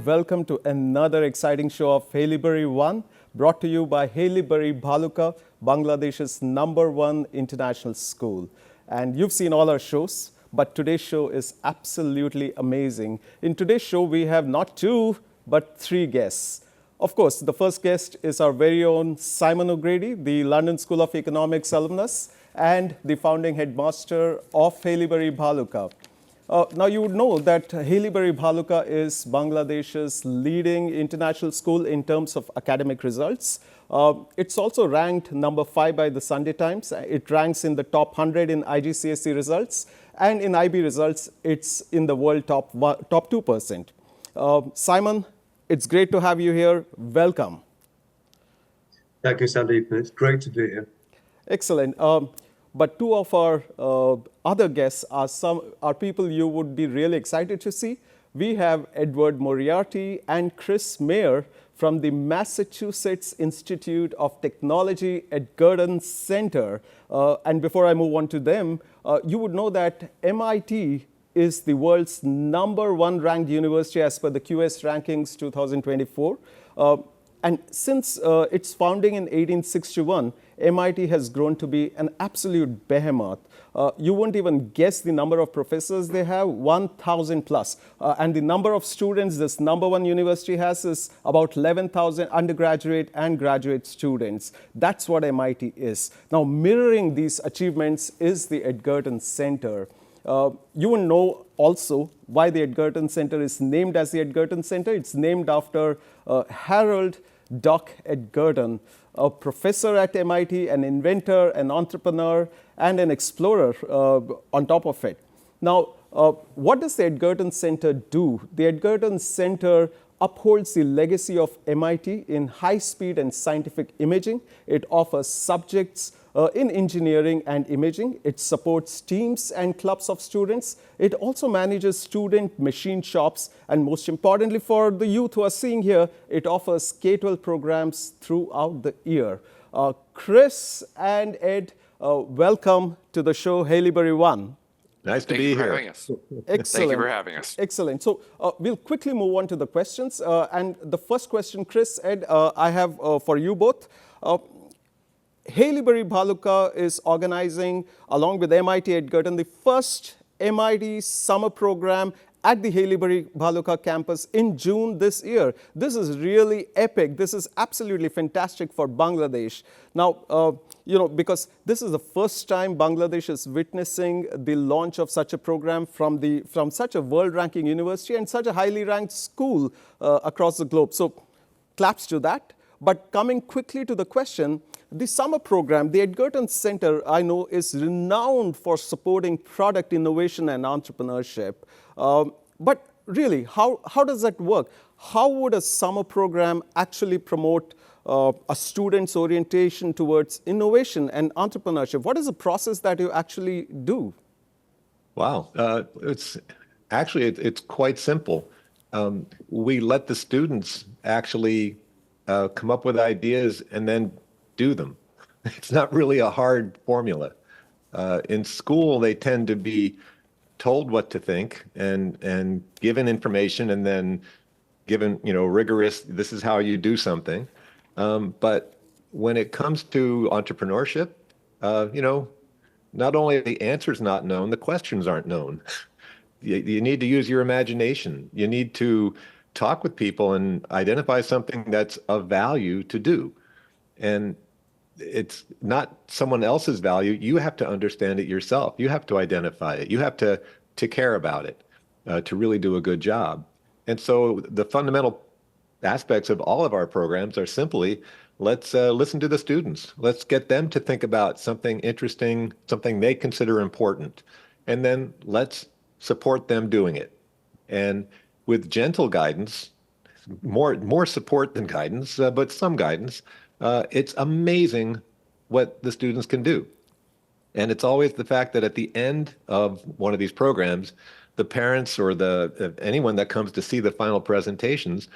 Welcome to another exciting show of Haileybury One, brought to you by Haileybury Bhaluka, Bangladesh's #1 international school. And you've seen all our shows, but today's show is absolutely amazing. In today's show, we have not two, but three guests. Of course, the first guest is our very own Simon O'Grady, the London School of Economics alumnus and the founding headmaster of Haileybury Bhaluka. Now, you would know that Haileybury Bhaluka is Bangladesh's leading international school in terms of academic results. It's also ranked number 5 by the Sunday Times. It ranks in the top 100 in IGCSE results, and in IB results, it's in the world top 2%. Simon, it's great to have you here. Welcome. Thank you, Sandeep. It's great to be here. Excellent. But two of our other guests are people you would be really excited to see. We have Edward Moriarty and Chris Mayer from the Massachusetts Institute of Technology at Edgerton Center. And before I move on to them, you would know that MIT is the world's #1 ranked university as per the QS Rankings 2024. And since its founding in 1861, MIT has grown to be an absolute behemoth. You won't even guess the number of professors they have, 1,000 plus. And the number of students this #1 university has is about 11,000 undergraduate and graduate students. That's what MIT is. Now, mirroring these achievements is the Edgerton Center. You will know also why the Edgerton Center is named as the Edgerton Center. It's named after Harold Doc Edgerton, a professor at MIT, an inventor, an entrepreneur, and an explorer on top of it. Now, what does the Edgerton Center do? The Edgerton Center upholds the legacy of MIT in high-speed and scientific imaging. It offers subjects in engineering and imaging. It supports teams and clubs of students. It also manages student machine shops. And most importantly for the youth who are seeing here, it offers K-12 programs throughout the year. Chris and Ed, welcome to the show Haileybury One. Nice to be here. Excellent. Thank you for having us. Excellent. So we'll quickly move on to the questions. And the first question, Chris, Ed, I have for you both. Haileybury Bhaluka is organizing, along with MIT Edgerton, the first MIT summer program at the Haileybury Bhaluka campus in June this year. This is really epic. This is absolutely fantastic for Bangladesh. Now, because this is the first time Bangladesh is witnessing the launch of such a program from such a world-ranking university and such a highly ranked school across the globe. So, claps to that. But coming quickly to the question, the summer program, the Edgerton Center, I know, is renowned for supporting product innovation and entrepreneurship. But really, how does that work? How would a summer program actually promote a student's orientation towards innovation and entrepreneurship? What is the process that you actually do? Wow. It's quite simple. We let the students actually come up with ideas and then do them. It's not really a hard formula. In school, they tend to be told what to think and given information and then given, rigorous, this is how you do something. But when it comes to entrepreneurship, not only are the answers not known, the questions aren't known. You need to use your imagination. You need to talk with people and identify something that's of value to do. And it's not someone else's value. You have to understand it yourself. You have to identify it. You have to care about it to really do a good job. And so the fundamental aspects of all of our programs are simply, let's listen to the students. Let's get them to think about something interesting, something they consider important, and then let's support them doing it. And with gentle guidance, more support than guidance, but some guidance, it's amazing what the students can do. And it's always the fact that at the end of one of these programs, the parents or anyone that comes to see the final presentations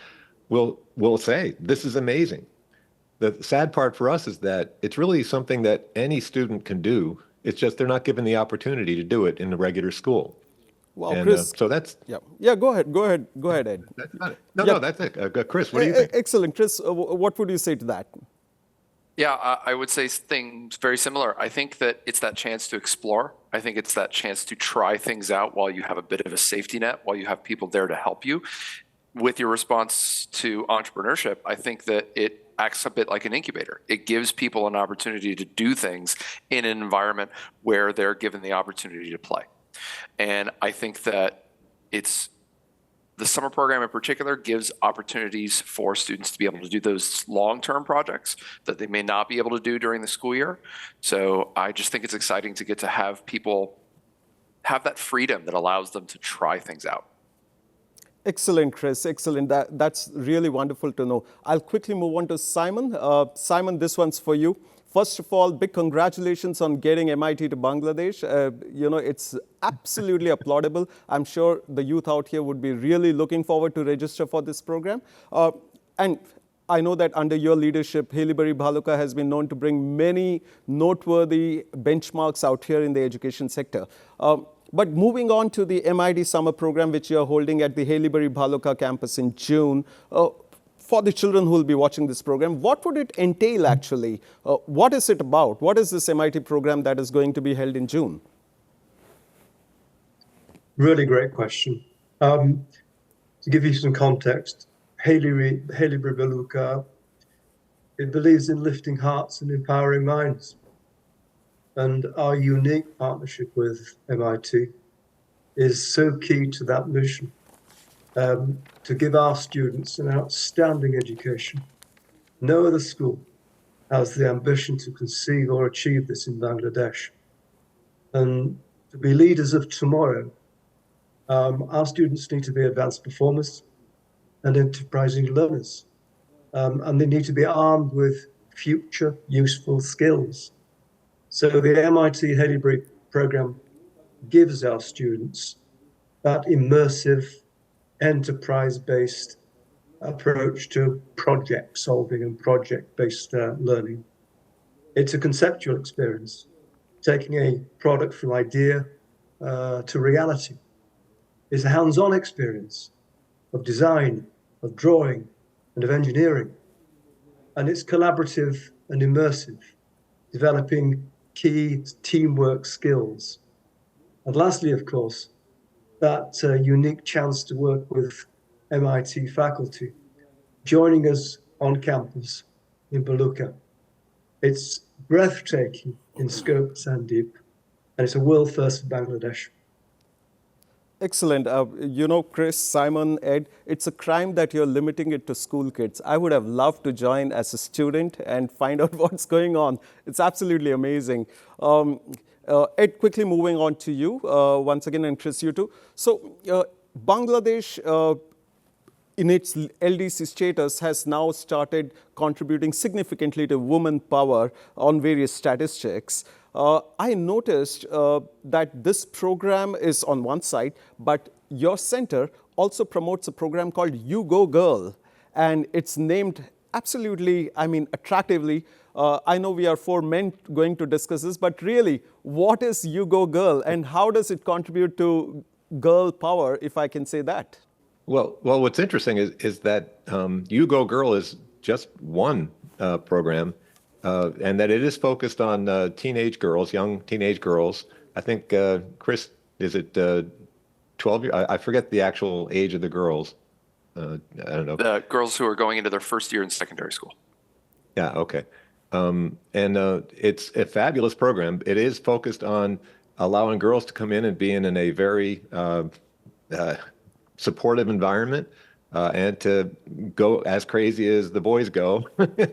will say, this is amazing. The sad part for us is that it's really something that any student can do. It's just they're not given the opportunity to do it in the regular school. Wow, And Chris. so that's Yeah. Go ahead, Ed. that's not it. No, Yeah. no, that's it. Chris, what do you think? Excellent, Chris. What would you say to that? Yeah, I would say things very similar. I think that it's that chance to explore. I think it's that chance to try things out while you have a bit of a safety net, while you have people there to help you. With your response to entrepreneurship, I think that it acts a bit like an incubator. It gives people an opportunity to do things in an environment where they're given the opportunity to play. And I think that the summer program in particular gives opportunities for students to be able to do those long-term projects that they may not be able to do during the school year. So I just think it's exciting to get to have people have that freedom that allows them to try things out. Excellent, Chris. Excellent. That's really wonderful to know. I'll quickly move on to Simon. Simon, this one's for you. First of all, big congratulations on getting MIT to Bangladesh. It's absolutely applaudable. I'm sure the youth out here would be really looking forward to register for this program. And I know that under your leadership, Haileybury Bhaluka has been known to bring many noteworthy benchmarks out here in the education sector. But moving on to the MIT summer program, which you're holding at the Haileybury Bhaluka campus in June, for the children who will be watching this program, what would it entail actually? What is it about? What is this MIT program that is going to be held in June? Really great question. To give you some context, Haileybury Bhaluka, it believes in lifting hearts and empowering minds. And our unique partnership with MIT is so key to that mission, to give our students an outstanding education. No other school has the ambition to conceive or achieve this in Bangladesh. And to be leaders of tomorrow, our students need to be advanced performers and enterprising learners. And they need to be armed with future useful skills. So the MIT Haileybury program gives our students that immersive, enterprise-based approach to project solving and project-based learning. It's a conceptual experience, taking a product from idea to reality. It's a hands-on experience of design, of drawing, and of engineering. And it's collaborative and immersive, developing key teamwork skills. And lastly, of course, that unique chance to work with MIT faculty, joining us on campus in Bhaluka. It's breathtaking in scope, Sandeep, and it's a world first for Bangladesh. Excellent. Chris, Simon, Ed, it's a crime that you're limiting it to school kids. I would have loved to join as a student and find out what's going on. It's absolutely amazing. Ed, quickly moving on to you once again, and Chris, you too. So Bangladesh, in its LDC status, has now started contributing significantly to women power on various statistics. I noticed that this program is on one side, but your center also promotes a program called You Go Girl, and it's named absolutely, attractively. I know we are four men going to discuss this, but really, what is You Go Girl, and how does it contribute to girl power, if I can say that? Well, what's interesting is that You Go Girl is just one program. And that it is focused on teenage girls, young teenage girls. I think, Chris, is it 12 years? I forget the actual age of the girls. I don't know. The girls who are going into their first year in secondary school. Yeah, okay. And it's a fabulous program. It is focused on allowing girls to come in and be in a very supportive environment. And to go as crazy as the boys go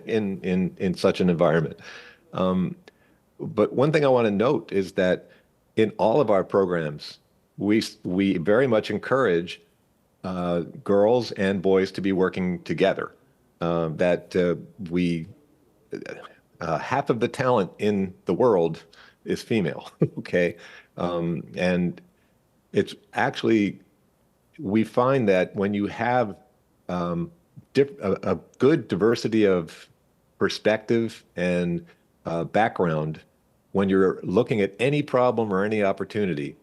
in such an environment. But one thing I want to note is that in all of our programs, we very much encourage girls and boys to be working together. Half of the talent in the world is female, okay? And it's actually, we find that when you have a good diversity of perspective and background, when you're looking at any problem or any opportunity,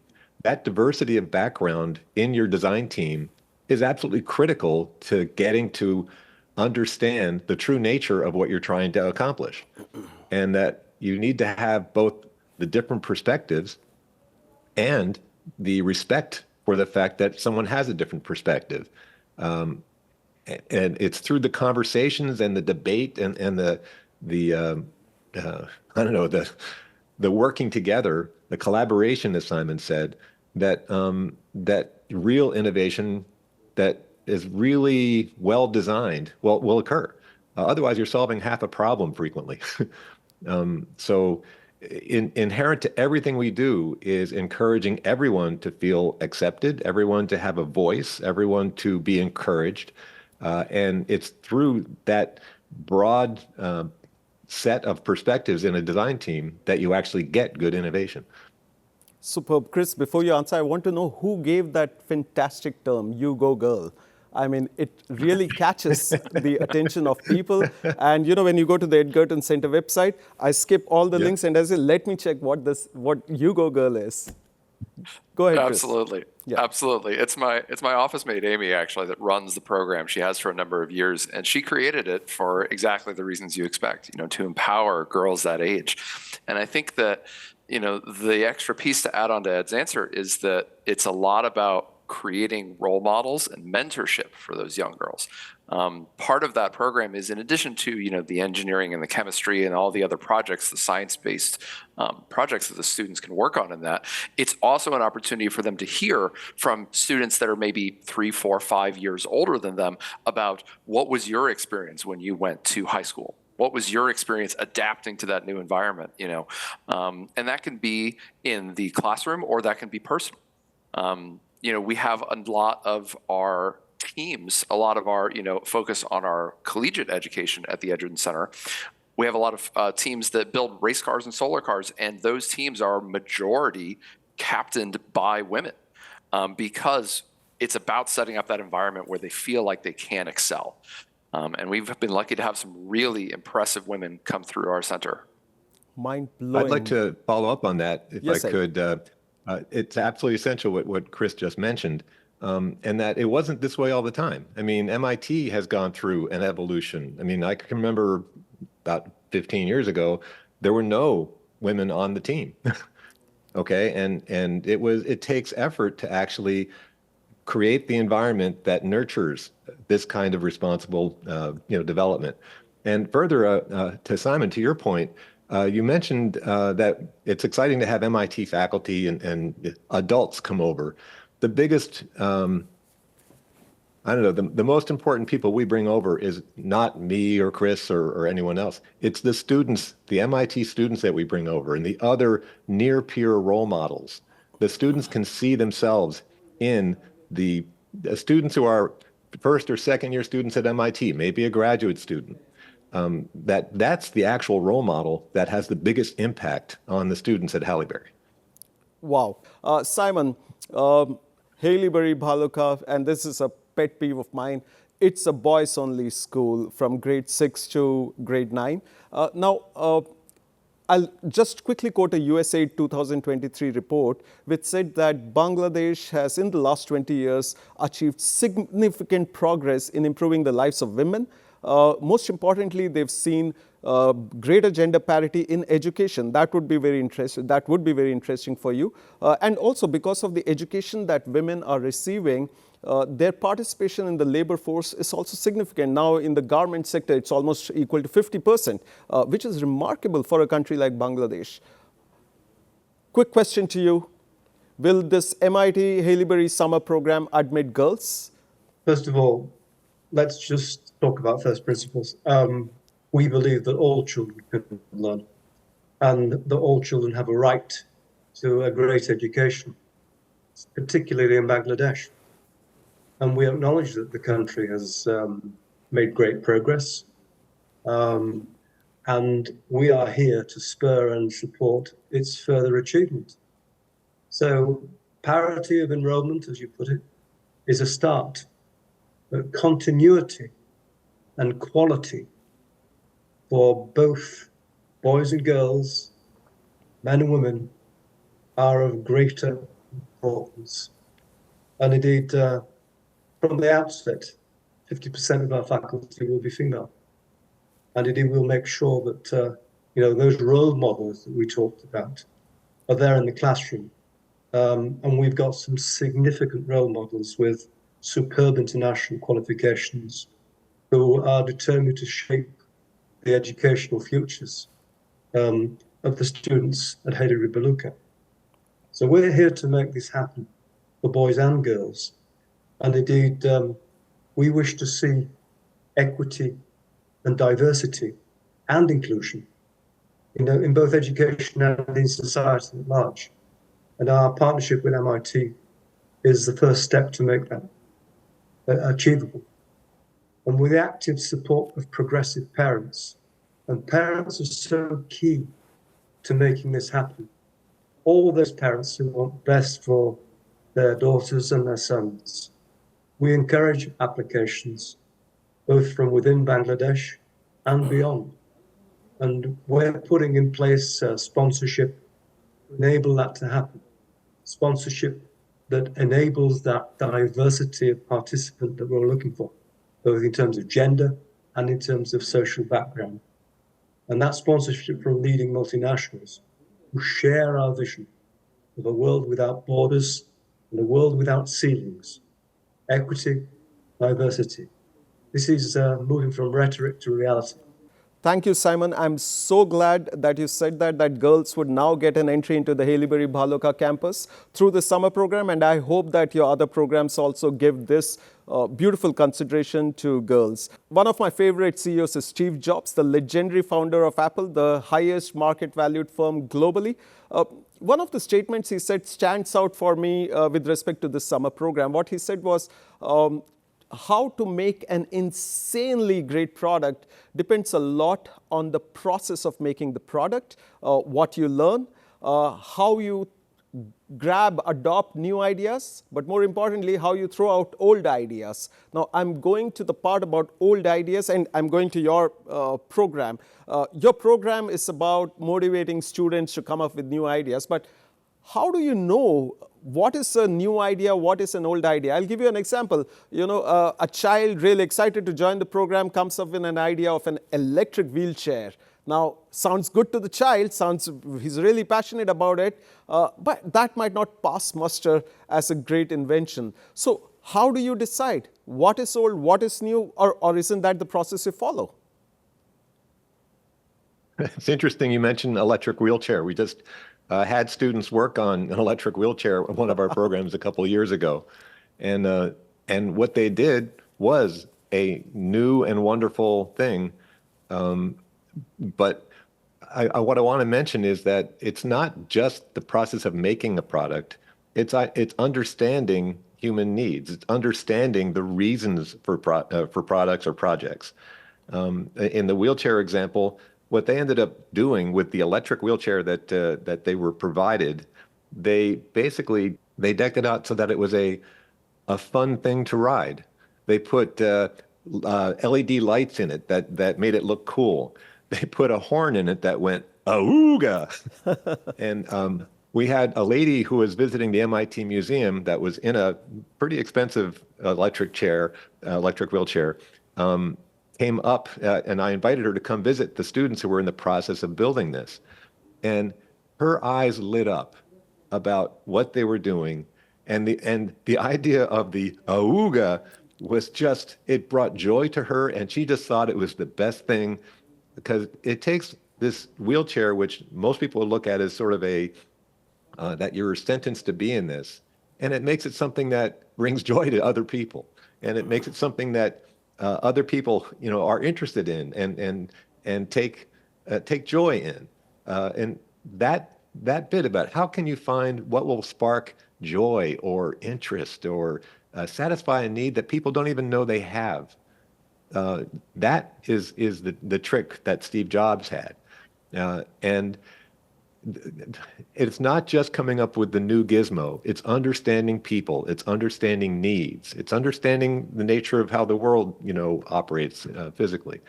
that diversity of background in your design team is absolutely critical to getting to understand the true nature of what you're trying to accomplish. And that you need to have both the different perspectives and the respect for the fact that someone has a different perspective. And it's through the conversations and the debate and I don't know, the working together, the collaboration, as Simon said, that that real innovation that is really well designed will occur. Otherwise, you're solving half a problem frequently. So inherent to everything we do is encouraging everyone to feel accepted, everyone to have a voice, everyone to be encouraged. And it's through that broad set of perspectives in a design team that you actually get good innovation. Superb. Chris, before you answer, I want to know who gave that fantastic term, "You go girl." I mean, it really catches the attention of people. And you know, when you go to the Edgerton Center website, I skip all the links and I say, let me check what "You go girl" is. Go ahead, Chris. Absolutely. Yeah. Absolutely. It's my office mate, Amy, actually, that runs the program. She has for a number of years, and she created it for exactly the reasons you expect, you know, to empower girls that age. And I think that, you know, the extra piece to add on to Ed's answer is that it's a lot about creating role models and mentorship for those young girls. Part of that program is, in addition to, you know, the engineering and the chemistry and all the other projects, the science-based projects that the students can work on in that, it's also an opportunity for them to hear from students that are maybe 3, 4, 5 years older than them about what was your experience when you went to high school? What was your experience adapting to that new environment? You know, and that can be in the classroom or that can be personal. You know, we have a lot of our teams, a lot of our, you know, focus on our collegiate education at the Edgerton Center. We have a lot of teams that build race cars and solar cars, and those teams are majority captained by women because it's about setting up that environment where they feel like they can excel. And we've been lucky to have some really impressive women come through our center. Mind blowing. I'd like to follow up on that, if Yes, I could. It's absolutely essential what Chris just mentioned, and that it wasn't this way all the time. I mean, MIT has gone through an evolution. I mean, I can remember about 15 years ago, there were no women on the team. Okay, and it takes effort to actually create the environment that nurtures this kind of responsible development. And further, to Simon, to your point, you mentioned that it's exciting to have MIT faculty and adults come over. The biggest, the most important people we bring over is not me or Chris or anyone else. It's the students, the MIT students that we bring over and the other near peer role models. The students can see themselves in the students who are first or second year students at MIT, maybe a graduate student. That's the actual role model that has the biggest impact on the students at Haileybury. Wow. Simon, Haileybury Bhaluka, and this is a pet peeve of mine, it's a boys-only school from grade 6 to grade 9. I'll just quickly quote a USAID 2023 report, which said that Bangladesh has, in the last 20 years, achieved significant progress in improving the lives of women. Most importantly, they've seen greater gender parity in education. That would be very interesting for you. And also, because of the education that women are receiving, their participation in the labor force is also significant. Now, in the garment sector, it's almost equal to 50%, which is remarkable for a country like Bangladesh. Quick question to you. Will this MIT Haileybury summer program admit girls? First of all, let's just talk about first principles. We believe that all children can learn and that all children have a right to a great education, particularly in Bangladesh. And we acknowledge that the country has made great progress. And we are here to spur and support its further achievement. So parity of enrollment, as you put it, is a start. But continuity and quality for both boys and girls, men and women, are of greater importance. And indeed, from the outset, 50% of our faculty will be female. And indeed, we'll make sure that those role models that we talked about are there in the classroom. And we've got some significant role models with superb international qualifications who are determined to shape the educational futures of the students at Haileybury Bhaluka. So we're here to make this happen for boys and girls. And indeed, we wish to see equity and diversity and inclusion, in both education and in society at large. And our partnership with MIT is the first step to make that achievable. And with the active support of progressive parents, and parents are so key to making this happen. All those parents who want best for their daughters and their sons. We encourage applications, both from within Bangladesh and beyond. And we're putting in place sponsorship to enable that to happen. Sponsorship that enables that diversity of participant that we're looking for, both in terms of gender and in terms of social background. And that sponsorship from leading multinationals who share our vision of a world without borders and a world without ceilings. Equity, diversity. This is moving from rhetoric to reality. Thank you, Simon. I'm so glad that you said that girls would now get an entry into the Haileybury Bhaluka campus through the summer program, and I hope that your other programs also give this beautiful consideration to girls. One of my favorite CEOs is Steve Jobs, the legendary founder of Apple, the highest market valued firm globally. One of the statements he said stands out for me with respect to this summer program. What he said was, how to make an insanely great product depends a lot on the process of making the product, what you learn, how you adopt new ideas, but more importantly, how you throw out old ideas. Now, I'm going to the part about old ideas, and I'm going to your program. Your program is about motivating students to come up with new ideas, but how do you know what is a new idea, what is an old idea? I'll give you an example. A child really excited to join the program comes up with an idea of an electric wheelchair. Now, sounds good to the child, he's really passionate about it, but that might not pass muster as a great invention. So how do you decide what is old, what is new, or isn't that the process you follow? It's interesting you mentioned electric wheelchair. We just had students work on an electric wheelchair in one of our programs a couple of years ago. And what they did was a new and wonderful thing. But what I want to mention is that it's not just the process of making a product. It's understanding human needs. It's understanding the reasons for products or projects. In the wheelchair example, what they ended up doing with the electric wheelchair that they were provided, they decked it out so that it was a fun thing to ride. They put LED lights in it that made it look cool. They put a horn in it that went "Auga," and we had a lady who was visiting the MIT museum that was in a pretty expensive electric wheelchair. Came up and I invited her to come visit the students who were in the process of building this. And her eyes lit up about what they were doing. And the idea of the auga was it brought joy to her. And she just thought it was the best thing, because it takes this wheelchair, which most people look at as sort of that you're sentenced to be in this. And it makes it something that brings joy to other people. And it makes it something that other people, are interested in and take joy in, and that bit about how can you find what will spark joy or interest or satisfy a need that people don't even know they have. That is the trick that Steve Jobs had, and it's not just coming up with the new gizmo. It's understanding people. It's understanding needs. It's understanding the nature of how the world, operates physically.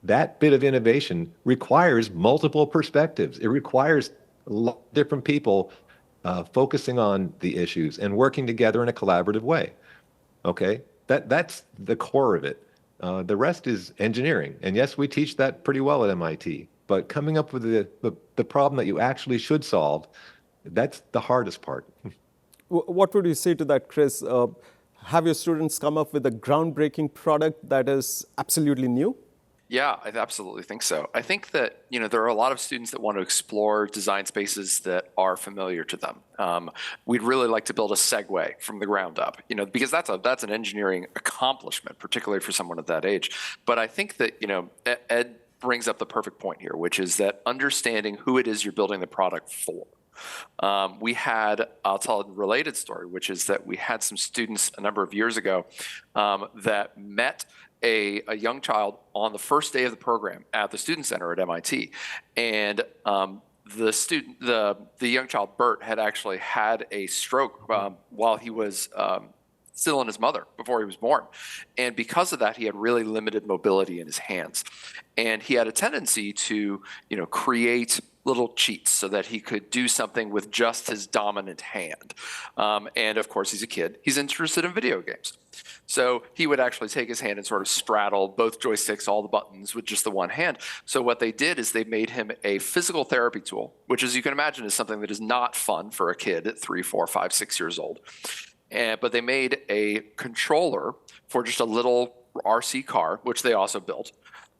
That bit of innovation requires multiple perspectives. It requires a lot of different people focusing on the issues and working together in a collaborative way. Okay, that's the core of it. The rest is engineering. And yes, we teach that pretty well at MIT, but coming up with the problem that you actually should solve, that's the hardest part. What would you say to that, Chris? Have your students come up with a groundbreaking product that is absolutely new? Yeah, I absolutely think so. I think that, there are a lot of students that want to explore design spaces that are familiar to them. We'd really like to build a Segway from the ground up, because that's an engineering accomplishment, particularly for someone at that age. But I think that, Ed brings up the perfect point here, which is that understanding who it is you're building the product for. I'll tell a related story, which is that we had some students a number of years ago that met a young child on the first day of the program at the Student Center at MIT. And the young child, Bert, had actually had a stroke while he was still in his mother before he was born. And because of that, he had really limited mobility in his hands. And he had a tendency to, create little cheats so that he could do something with just his dominant hand. And of course, he's a kid. He's interested in video games. So he would actually take his hand and sort of straddle both joysticks, all the buttons with just the one hand. So what they did is they made him a physical therapy tool, which, as you can imagine, is something that is not fun for a kid at 3, 4, 5, 6 years old. But they made a controller for just a little RC car, which they also built.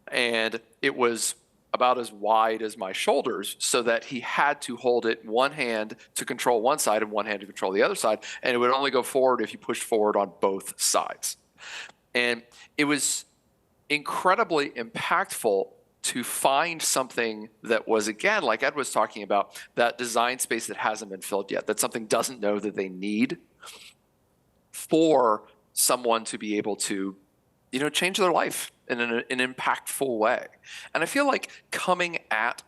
And it was about as wide as my shoulders, so that he had to hold it one hand to control one side and one hand to control the other side. And it would only go forward if you pushed forward on both sides. And it was incredibly impactful to find something that was, again, like Ed was talking about, that design space that hasn't been filled yet, that something doesn't know that they need for someone to be able to, change their life in an impactful way. And I feel like coming at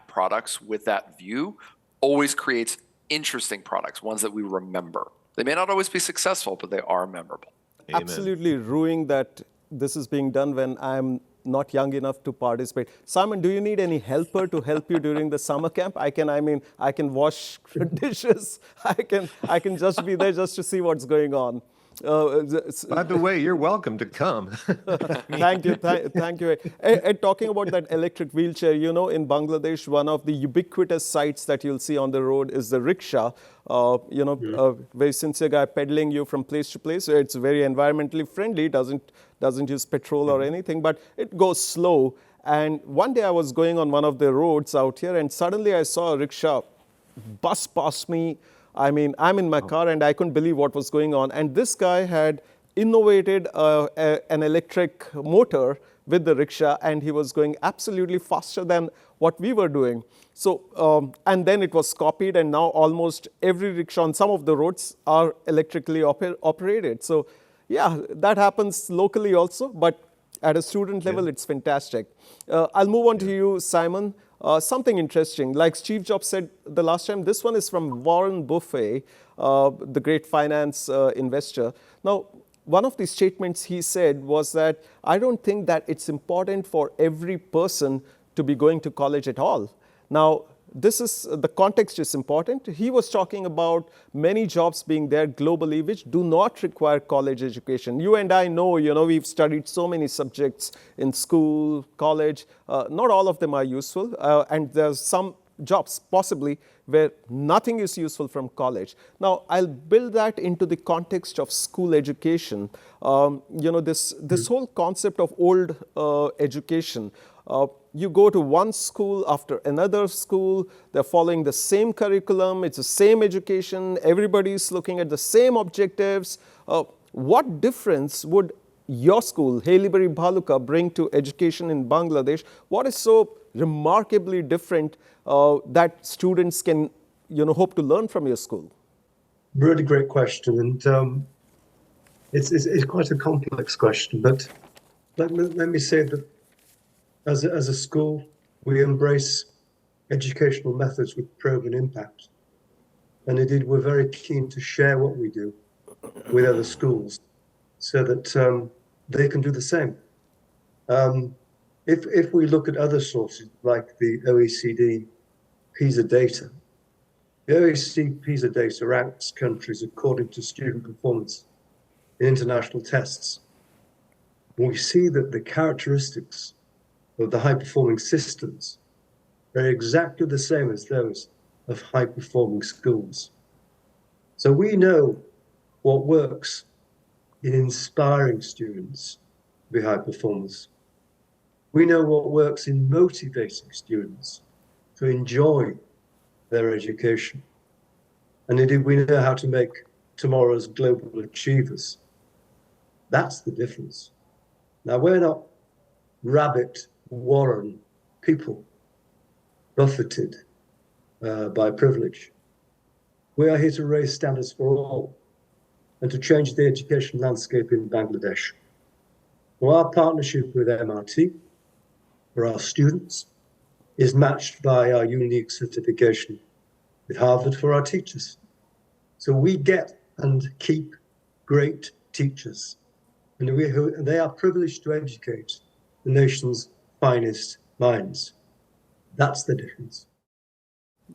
products with that view always creates interesting products, ones that we remember. They may not always be successful, but they are memorable. Amen. Absolutely ruining that this is being done when I'm not young enough to participate. Simon, do you need any helper to help you during the summer camp? I can wash dishes. I can just be there just to see what's going on. By the way, you're welcome to come. Thank you. Thank you. Ed, talking about that electric wheelchair, in Bangladesh, one of the ubiquitous sights that you'll see on the road is the rickshaw. Very sincere guy pedaling you from place to place. It's very environmentally friendly, doesn't use petrol or anything, but it goes slow. And one day I was going on one of the roads out here, and suddenly I saw a rickshaw bus past me. I'm in my car and I couldn't believe what was going on. And this guy had innovated an electric motor with the rickshaw, and he was going absolutely faster than what we were doing. So, and then it was copied, and now almost every rickshaw on some of the roads are electrically operated. So, yeah, that happens locally also, but at a student level, it's fantastic. I'll move on to you, Simon. Something interesting, like Steve Jobs said the last time, this one is from Warren Buffett, the great finance investor. Now, one of the statements he said was that, I don't think that it's important for every person to be going to college at all. Now, the context is important. He was talking about many jobs being there globally which do not require college education. You and I know, we've studied so many subjects in school, college. Not all of them are useful. And there's some jobs possibly where nothing is useful from college. Now, I'll build that into the context of school education. This whole concept of old education. You go to one school after another school, they're following the same curriculum, it's the same education, everybody's looking at the same objectives. What difference would your school, Haileybury Bhaluka, bring to education in Bangladesh? What is so remarkably different that students can hope to learn from your school? Really great question, and it's quite a complex question, but let me say that as a school, we embrace educational methods with proven impact. And indeed, we're very keen to share what we do with other schools so that they can do the same. If we look at other sources like the OECD PISA data, The OECD PISA data ranks countries according to student performance in international tests. And we see that the characteristics of the high-performing systems are exactly the same as those of high-performing schools. So we know what works in inspiring students to be high performers. We know what works in motivating students to enjoy their education. And indeed, we know how to make tomorrow's global achievers. That's the difference. Now, we're not rabbit warren people buffeted by privilege. We are here to raise standards for all and to change the education landscape in Bangladesh. Well, our partnership with MRT for our students is matched by our unique certification with Harvard for our teachers. So we get and keep great teachers, and they are privileged to educate the nation's finest minds. That's the difference.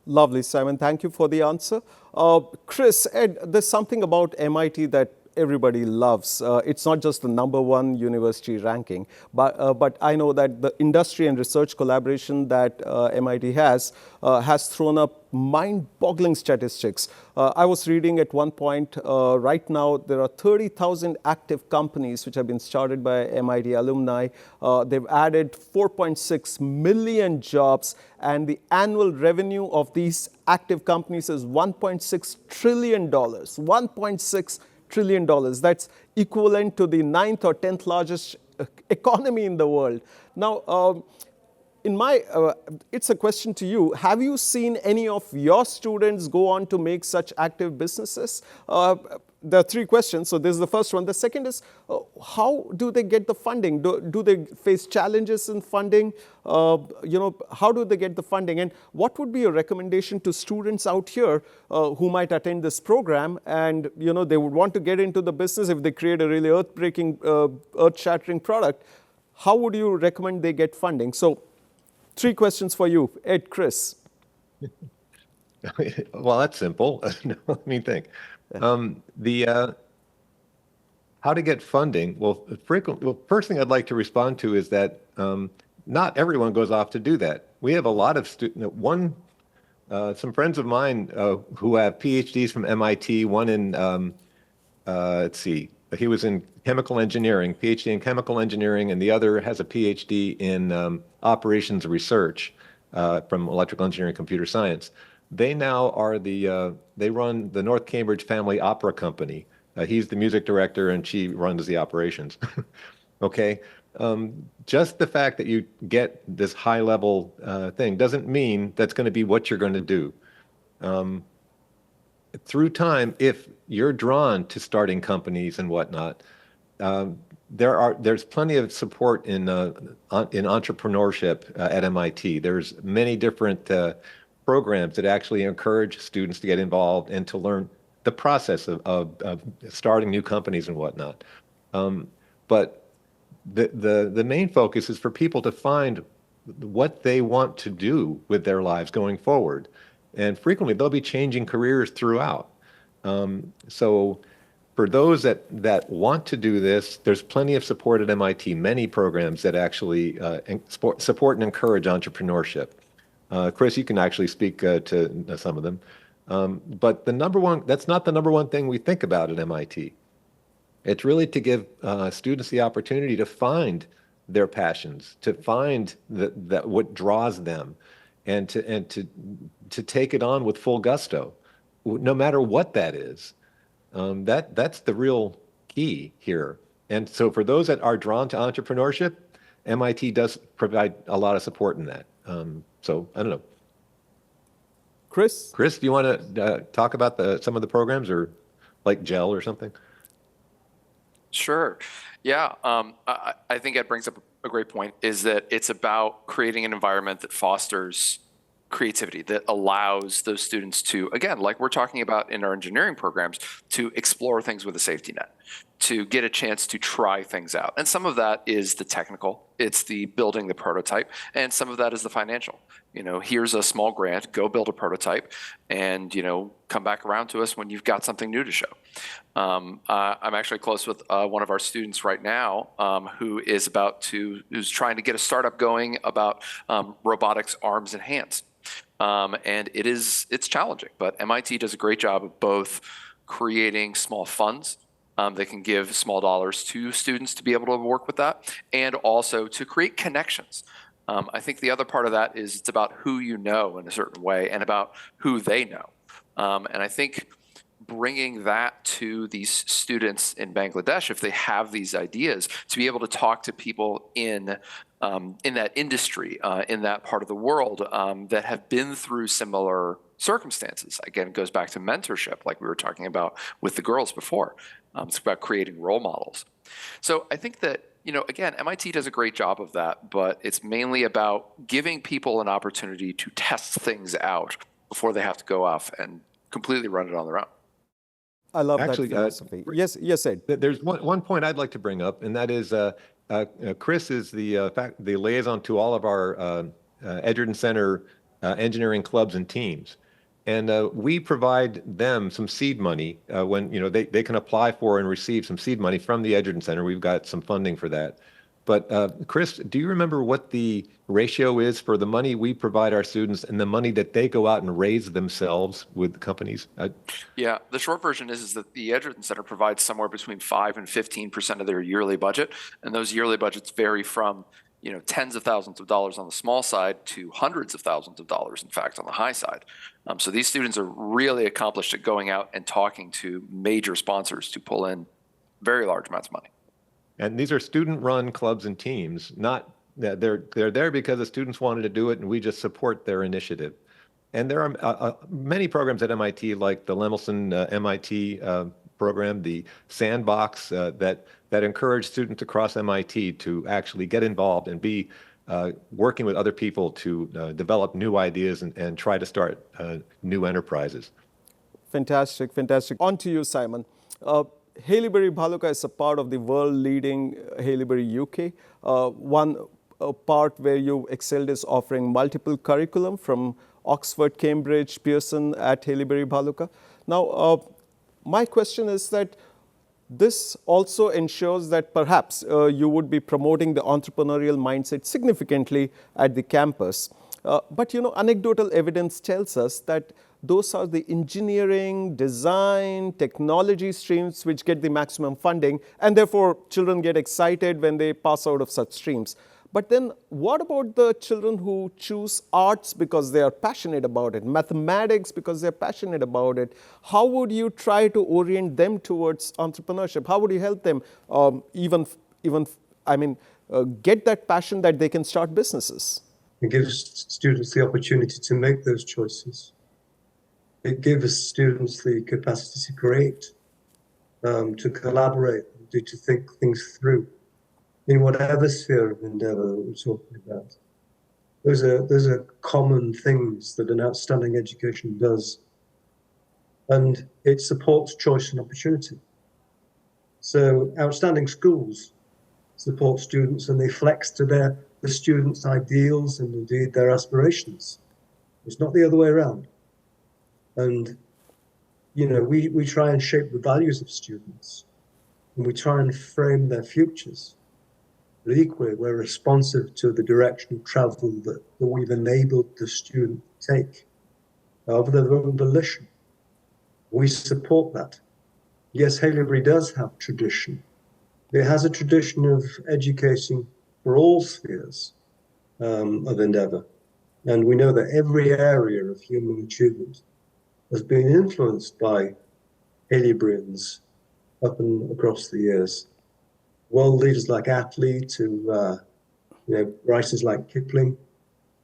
Lovely, Simon. Thank you for the answer. Chris, Ed, there's something about MIT that everybody loves. It's not just the #1 university ranking, but I know that the industry and research collaboration that MIT has thrown up mind-boggling statistics. I was reading at one point, right now there are 30,000 active companies which have been started by MIT alumni. They've added 4.6 million jobs, and the annual revenue of these active companies is $1.6 trillion. $1.6 trillion. That's equivalent to the 9th or 10th largest economy in the world. Now, it's a question to you. Have you seen any of your students go on to make such active businesses? There are 3 questions. So this is the first one. The second is, how do they get the funding? Do they face challenges in funding? How do they get the funding? And what would be your recommendation to students out here who might attend this program and, they would want to get into the business if they create a really earth-shattering product? How would you recommend they get funding? So 3 questions for you, Ed, Chris. Well, that's simple. Let me think. How to get funding? Well, first thing I'd like to respond to is that not everyone goes off to do that. We have a lot of some friends of mine who have PhDs from MIT. One in he was in chemical engineering, PhD in chemical engineering, and the other has a PhD in operations research from electrical engineering and computer science. They now are they run the North Cambridge Family Opera Company. He's the music director and she runs the operations. Okay. Just the fact that you get this high level thing doesn't mean that's going to be what you're going to do. Through time, if you're drawn to starting companies and whatnot, there's plenty of support in entrepreneurship at MIT. There's many different programs that actually encourage students to get involved and to learn the process of starting new companies and whatnot. But the main focus is for people to find what they want to do with their lives going forward. And frequently they'll be changing careers throughout. So for those that want to do this, there's plenty of support at MIT, many programs that actually support and encourage entrepreneurship. Chris, you can actually speak to some of them. But that's not the #1 thing we think about at MIT. It's really to give students the opportunity to find their passions, to find that what draws them, and to take it on with full gusto, no matter what that is. That's the real key here. And so for those that are drawn to entrepreneurship, MIT does provide a lot of support in that. So I don't know. Chris, do you want to talk about some of the programs, or like GEL or something? Sure. Yeah. I think Ed brings up a great point, is that it's about creating an environment that fosters creativity, that allows those students to, again, like we're talking about in our engineering programs, to explore things with a safety net, to get a chance to try things out. And some of that is the technical, it's the building the prototype, and some of that is the financial. Here's a small grant, go build a prototype, and, come back around to us when you've got something new to show. I'm actually close with one of our students right now who's trying to get a startup going about robotics arms and hands. And it's challenging, but MIT does a great job of both creating small funds. They can give small dollars to students to be able to work with that, and also to create connections. I think the other part of that is it's about who you know in a certain way and about who they know. And I think bringing that to these students in Bangladesh, if they have these ideas, to be able to talk to people in that industry, in that part of the world that have been through similar circumstances. Again, it goes back to mentorship, like we were talking about with the girls before. It's about creating role models. So I think that, again, MIT does a great job of that, but it's mainly about giving people an opportunity to test things out before they have to go off and completely run it on their own. I love that philosophy. Yes, Ed. There's one point I'd like to bring up, and that is Chris is the liaison to all of our Edgerton Center engineering clubs and teams. And we provide them some seed money when they can apply for and receive some seed money from the Edgerton Center. We've got some funding for that. But Chris, do you remember what the ratio is for the money we provide our students and the money that they go out and raise themselves with companies? Yeah, the short version is that the Edgerton Center provides somewhere between 5 and 15% of their yearly budget, and those yearly budgets vary from tens of thousands of dollars on the small side to hundreds of thousands of dollars, in fact, on the high side. So these students are really accomplished at going out and talking to major sponsors to pull in very large amounts of money. And these are student-run clubs and teams. Not they're there because the students wanted to do it, and we just support their initiative. And there are many programs at MIT, like the Lemelson MIT program, the Sandbox, that encourage students across MIT to actually get involved and be working with other people to develop new ideas and try to start new enterprises. Fantastic. On to you, Simon. Haileybury Bhaluka is a part of the world-leading Haileybury UK. One part where you excelled is offering multiple curriculum from Oxford, Cambridge, Pearson at Haileybury Bhaluka. Now, my question is that this also ensures that perhaps you would be promoting the entrepreneurial mindset significantly at the campus. But anecdotal evidence tells us that those are the engineering, design, technology streams which get the maximum funding, and therefore children get excited when they pass out of such streams. But then what about the children who choose arts because they are passionate about it, mathematics because they're passionate about it? How would you try to orient them towards entrepreneurship? How would you help them get that passion that they can start businesses? It gives students the opportunity to make those choices. It gives students the capacity to create, to collaborate, to think things through in whatever sphere of endeavor that we're talking about. Those are common things that an outstanding education does, and it supports choice and opportunity. So outstanding schools support students, and they flex to the students' ideals and indeed their aspirations. It's not the other way around. And, we try and shape the values of students, and we try and frame their futures. But equally, we're responsive to the direction of travel that we've enabled the student to take of their own volition. We support that. Yes, Haileybury does have tradition. It has a tradition of educating for all spheres of endeavor. And we know that every area of human achievement has been influenced by Haileyburyans up and across the years. World leaders like Attlee to writers like Kipling,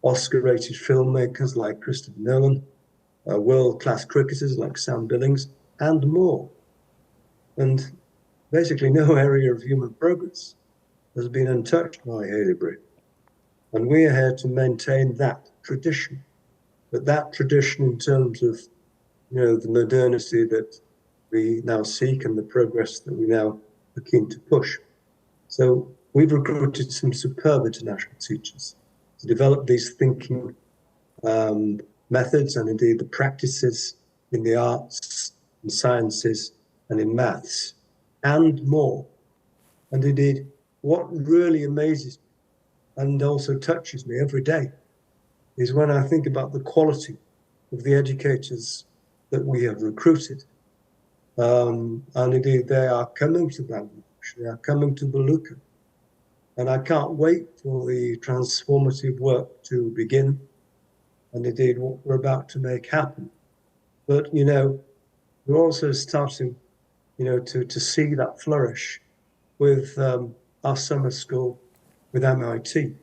Oscar-rated filmmakers like Christopher Nolan, world-class cricketers like Sam Billings, and more. And basically no area of human progress has been untouched by Haileybury. And we are here to maintain that tradition. But that tradition in terms of the modernity that we now seek and the progress that we now are keen to push. So we've recruited some superb international teachers to develop these thinking methods and indeed the practices in the arts and sciences and in maths and more. And indeed, what really amazes me and also touches me every day is when I think about the quality of the educators that we have recruited. And indeed, they are coming to Bangladesh, they are coming to Bhaluka. And I can't wait for the transformative work to begin and indeed what we're about to make happen. But, you know, we're also starting, you know, to see that flourish with our summer school with MIT.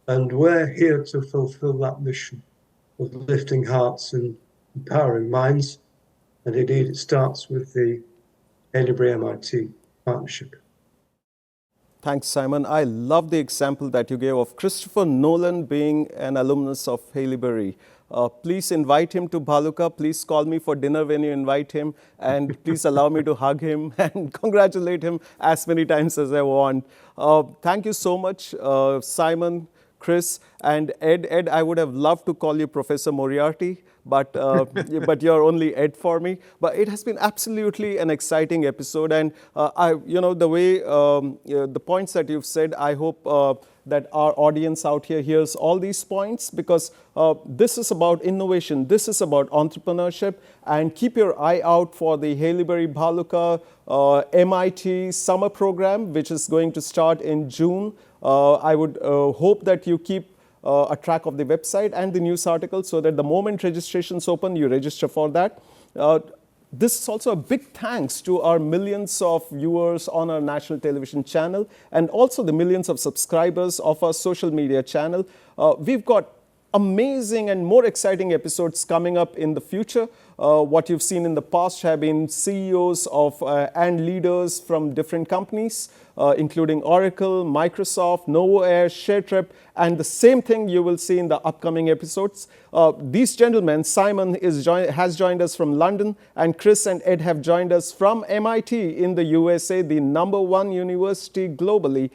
And we're here to fulfill that mission of lifting hearts and empowering minds. And indeed, it starts with the Haileybury MIT partnership. Thanks, Simon. I love the example that you gave of Christopher Nolan being an alumnus of Haileybury. Please invite him to Bhaluka. Please call me for dinner when you invite him. And please allow me to hug him and congratulate him as many times as I want. Thank you so much, Simon, Chris, and Ed. Ed, I would have loved to call you Professor Moriarty, but but you're only Ed for me. But it has been absolutely an exciting episode, and the way the points that you've said, I hope that our audience out here hears all these points, because this is about innovation, this is about entrepreneurship, and keep your eye out for the Haileybury Bhaluka MIT summer program, which is going to start in June. I would hope that you keep a track of the website and the news article so that the moment registrations open, you register for that. This is also a big thanks to our millions of viewers on our national television channel and also the millions of subscribers of our social media channel. We've got amazing and more exciting episodes coming up in the future. What you've seen in the past have been CEOs of and leaders from different companies, including Oracle, Microsoft, Novo Air, ShareTrip, and the same thing you will see in the upcoming episodes. These gentlemen, Simon has joined us from London, and Chris and Ed have joined us from MIT in the USA, the #1 university globally.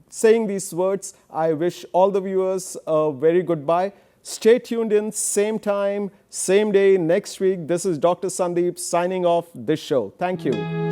Saying these words, I wish all the viewers a very goodbye. Stay tuned in, same time, same day next week. This is Dr. Sandeep signing off this show. Thank you.